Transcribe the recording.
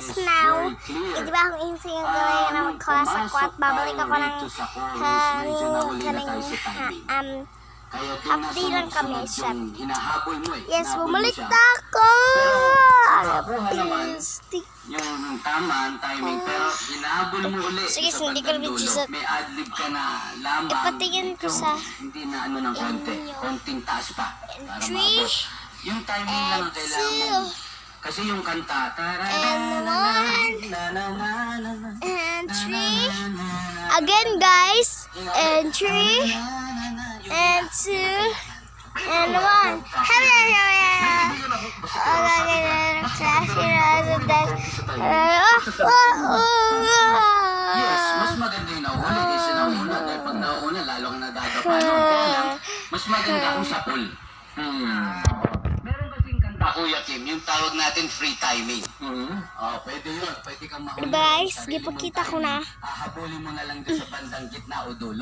guys, now, di ba akong insing gawin na mag-class ako at babalik ako ng half day lang kami siya. Yes, bumalik na ako! Yung tama ang timing, pero hinahabol mo uli. Sige, hindi ko rin may adlib ka na lamang. ipatingin ko sa hindi na ano ng konti, konting taas pa. Para 3 maabot. Yung timing lang ang kailangan mo. Kasi yung kanta, and 1 and 3 again guys, and 3 and 2 and 1. Yes, mas maganda yung nauna kaysa nauna. Dahil pag nauna, lalo kang nadadapano. Kaya lang, mas maganda kung sa pool. Meron kasing kanta, Kuya Kim, yung tawag natin free timing. Pwede yun. Pwede kang mahuli. Guys, gipakita ko na. Hahabulin mo na lang doon sa bandang gitna o dulo.